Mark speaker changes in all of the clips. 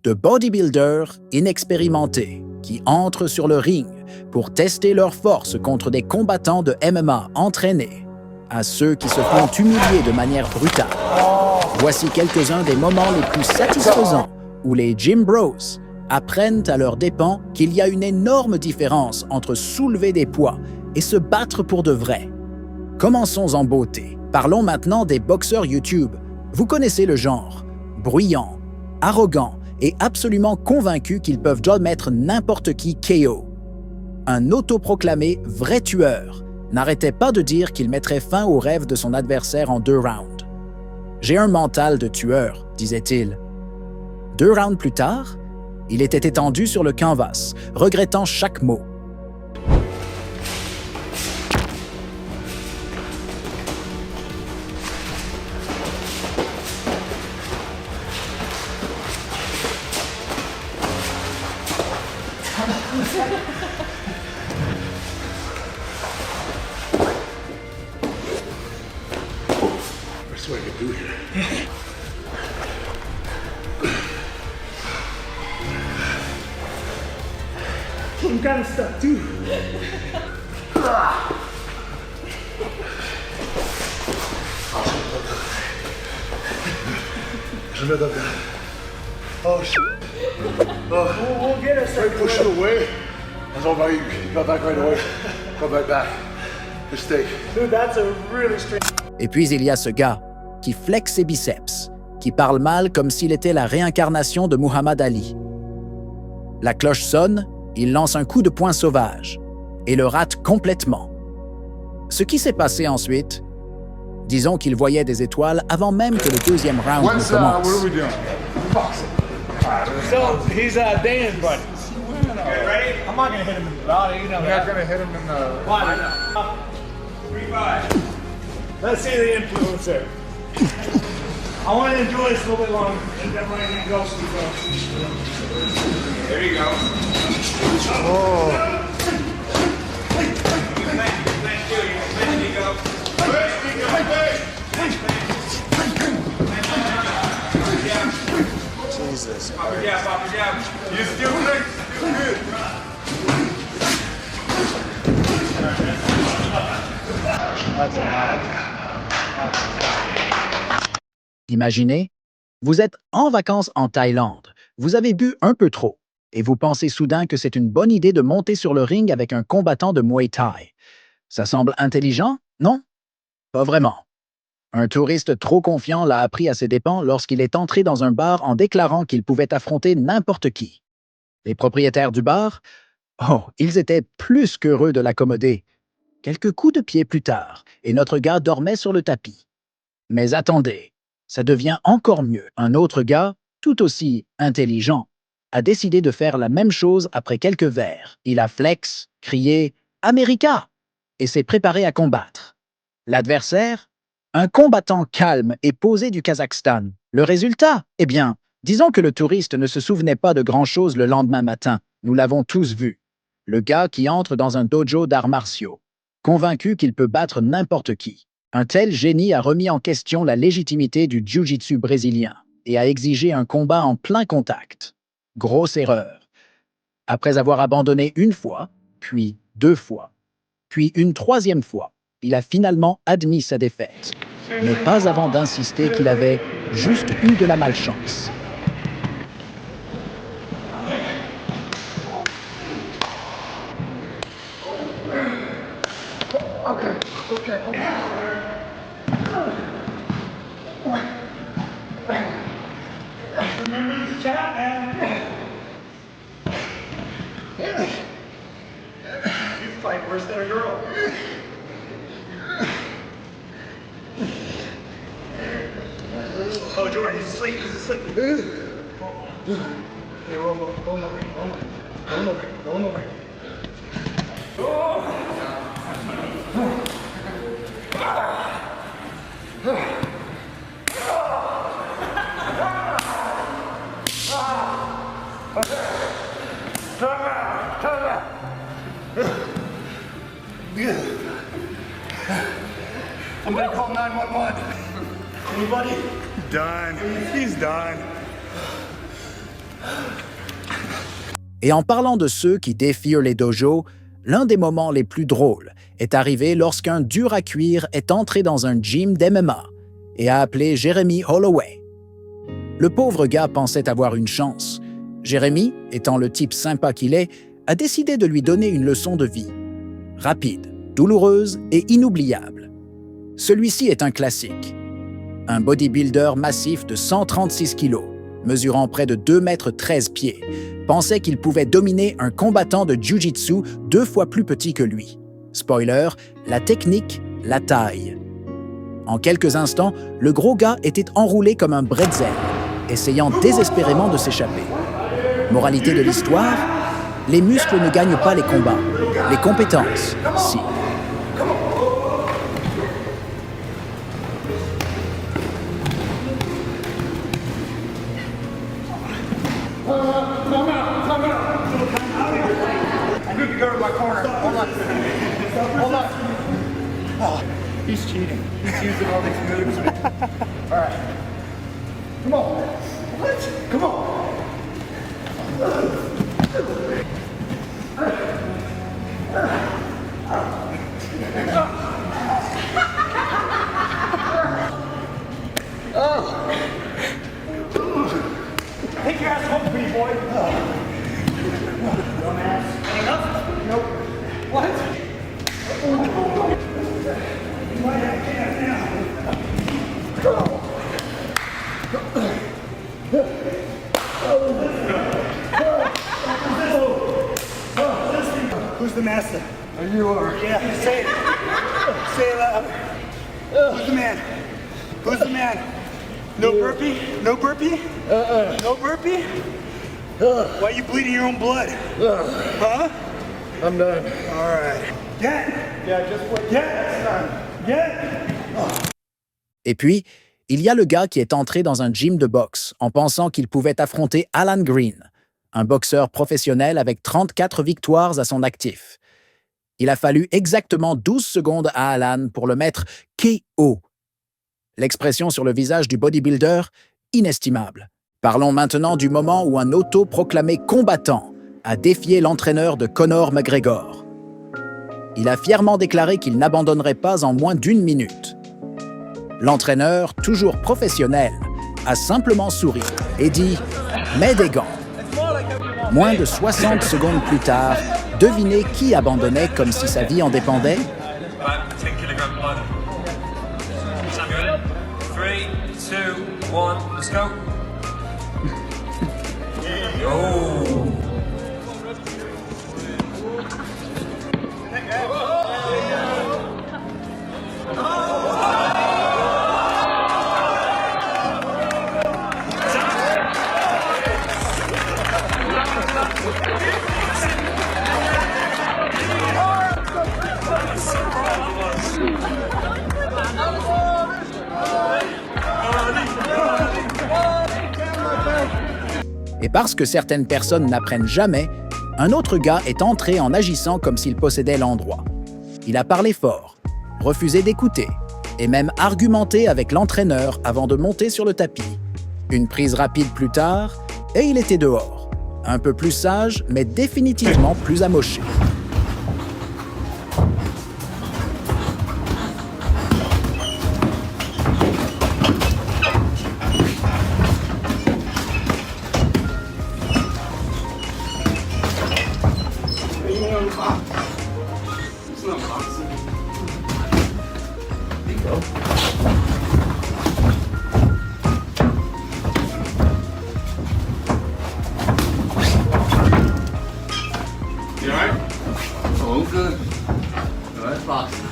Speaker 1: de bodybuilders inexpérimentés qui entrent sur le ring pour tester leur force contre des combattants de MMA entraînés, à ceux qui se font humilier de manière brutale. Voici quelques-uns des moments les plus satisfaisants où les Gym Bros apprennent à leurs dépens qu'il y a une énorme différence entre soulever des poids et se battre pour de vrai. Commençons en beauté. Parlons maintenant des boxeurs YouTube. Vous connaissez le genre. Bruyants, arrogants et absolument convaincus qu'ils peuvent mettre n'importe qui KO. Un autoproclamé vrai tueur n'arrêtait pas de dire qu'il mettrait fin au rêve de son adversaire en 2 rounds. « J'ai un mental de tueur », disait-il. 2 rounds plus tard, il était étendu sur le canvas, regrettant chaque mot.
Speaker 2: That's what I can do here. I'm kind of stuck too. Je mets dedans. Oh shit. Oh, we'll get us. Right, push it away. That's all right. You got back right away. Come right back. Mistake. Dude, that's a really strange.
Speaker 1: Et puis il y a ce gars qui flexe ses biceps, qui parle mal comme s'il était la réincarnation de Muhammad Ali. La cloche sonne, il lance un coup de poing sauvage et le rate complètement. Ce qui s'est passé ensuite, disons qu'il voyait des étoiles avant même que le deuxième round ne commence.
Speaker 2: What are we doing? Boxing. So he's Dan's buddy. Okay, ready? I'm not gonna hit him in the body. You know You're not gonna hit him in the. Why? 3-5. Let's see the influencer. I want to enjoy this a little bit longer. That might even go too close. There you go. Oh. Jesus. Pop your jab, pop your jab. You still good? Still good. That's a
Speaker 1: Imaginez, vous êtes en vacances en Thaïlande, vous avez bu un peu trop, et vous pensez soudain que c'est une bonne idée de monter sur le ring avec un combattant de Muay Thai. Ça semble intelligent, non? Pas vraiment. Un touriste trop confiant l'a appris à ses dépens lorsqu'il est entré dans un bar en déclarant qu'il pouvait affronter n'importe qui. Les propriétaires du bar? Oh, ils étaient plus qu'heureux de l'accommoder. Quelques coups de pied plus tard, et notre gars dormait sur le tapis. Mais attendez, ça devient encore mieux. Un autre gars, tout aussi intelligent, a décidé de faire la même chose après quelques verres. Il a flex, crié « America !» et s'est préparé à combattre. L'adversaire? Un combattant calme et posé du Kazakhstan. Le résultat? Eh bien, disons que le touriste ne se souvenait pas de grand-chose le lendemain matin. Nous l'avons tous vu. Le gars qui entre dans un dojo d'arts martiaux, convaincu qu'il peut battre n'importe qui. Un tel génie a remis en question la légitimité du jiu-jitsu brésilien et a exigé un combat en plein contact. Grosse erreur. Après avoir abandonné une fois, puis 2 fois, puis une 3e fois, il a finalement admis sa défaite, mais pas avant d'insister qu'il avait juste eu de la malchance.
Speaker 2: Okay. Remember the chat, man. You fight worse than a girl. Oh, Jordan, he's asleep. Hey, roll over. I'm gonna call 911. Anybody?
Speaker 3: Done. He's done.
Speaker 1: Et en parlant de ceux qui défient les dojos, l'un des moments les plus drôles est arrivé lorsqu'un dur à cuire est entré dans un gym d'MMA et a appelé Jeremy Holloway. Le pauvre gars pensait avoir une chance. Jeremy, étant le type sympa qu'il est, a décidé de lui donner une leçon de vie. Rapide, douloureuse et inoubliable. Celui-ci est un classique. Un bodybuilder massif de 136 kilos, mesurant près de 2 mètres 13 pieds, pensait qu'il pouvait dominer un combattant de jiu-jitsu 2 fois plus petit que lui. Spoiler, la technique, la taille. En quelques instants, le gros gars était enroulé comme un bretzel, essayant désespérément de s'échapper. Moralité de l'histoire, les muscles ne gagnent pas les combats, les compétences, si.
Speaker 2: Go to my corner. Hold on. Hold on. Oh, he's cheating. He's using all these moves. All right. Come on. What? Come on. Take your ass home, pretty boy. Dumbass. Enough? Nope. What? Who's the master? You are. Yeah, say it. Say it loud. Who's the man? Who's the man? No burpee? No burpee? No burpee? Why are you bleeding your own blood? Huh?
Speaker 3: I'm done.
Speaker 2: All right. Get! Yeah, just wait. Get!
Speaker 1: Et puis, il y a le gars qui est entré dans un gym de boxe en pensant qu'il pouvait affronter Alan Green, un boxeur professionnel avec 34 victoires à son actif. Il a fallu exactement 12 secondes à Alan pour le mettre KO. L'expression sur le visage du bodybuilder, inestimable. Parlons maintenant du moment où un autoproclamé combattant a défié l'entraîneur de Conor McGregor. Il a fièrement déclaré qu'il n'abandonnerait pas en moins d'1 minute. L'entraîneur, toujours professionnel, a simplement souri et dit « Mets des gants ». Moins de 60 secondes plus tard, devinez qui abandonnait comme si sa vie en dépendait?
Speaker 4: 3, 2, 1, let's go. Yo.
Speaker 1: Et parce que certaines personnes n'apprennent jamais, un autre gars est entré en agissant comme s'il possédait l'endroit. Il a parlé fort, refusé d'écouter, et même argumenté avec l'entraîneur avant de monter sur le tapis. Une prise rapide plus tard, et il était dehors. Un peu plus sage, mais définitivement plus amoché.
Speaker 2: You alright? Oh, I'm good. No, that's boxing.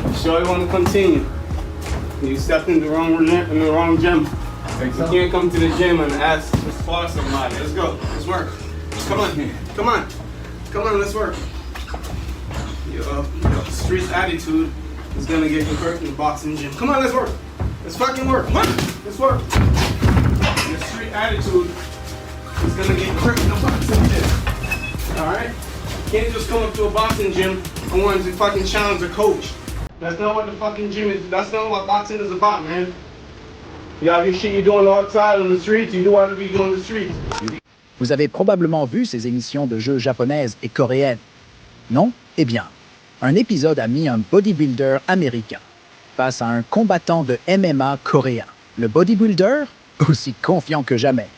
Speaker 2: You sure you want to continue? You stepped in the wrong gym. You can't come to the gym and ask to spar somebody. Let's go. Let's work. Come on. Come on. Come on, let's work. Your street attitude is gonna get you hurt in the boxing gym. Come on, let's work. Let's fucking work. Come on, let's work. Your street attitude is gonna get you hurt in the boxing gym. Alright? You can't just come up to a boxing gym and want to fucking challenge the coach. That's not what the fucking gym is. That's not what boxing is about, man. You have your shit you're doing outside on the streets, you do want to be doing the streets.
Speaker 1: Vous avez probablement vu ces émissions de jeux japonaises et coréennes. Non? Eh bien, un épisode a mis un bodybuilder américain face à un combattant de MMA coréen. Le bodybuilder, aussi confiant que jamais.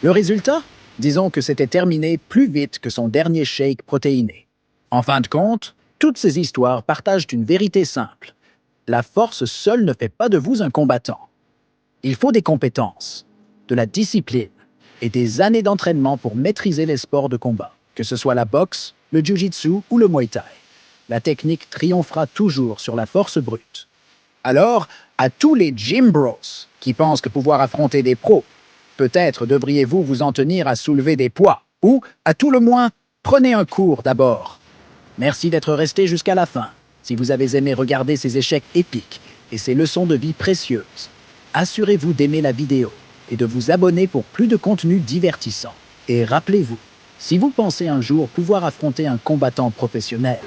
Speaker 1: Le résultat? Disons que c'était terminé plus vite que son dernier shake protéiné. En fin de compte, toutes ces histoires partagent une vérité simple. La force seule ne fait pas de vous un combattant. Il faut des compétences, de la discipline et des années d'entraînement pour maîtriser les sports de combat, que ce soit la boxe, le jiu-jitsu ou le muay thai. La technique triomphera toujours sur la force brute. Alors, à tous les gym bros qui pensent que pouvoir affronter des pros, peut-être devriez-vous vous en tenir à soulever des poids, ou, à tout le moins, prenez un cours d'abord. Merci d'être resté jusqu'à la fin. Si vous avez aimé regarder ces échecs épiques et ces leçons de vie précieuses, assurez-vous d'aimer la vidéo et de vous abonner pour plus de contenu divertissant. Et rappelez-vous, si vous pensez un jour pouvoir affronter un combattant professionnel,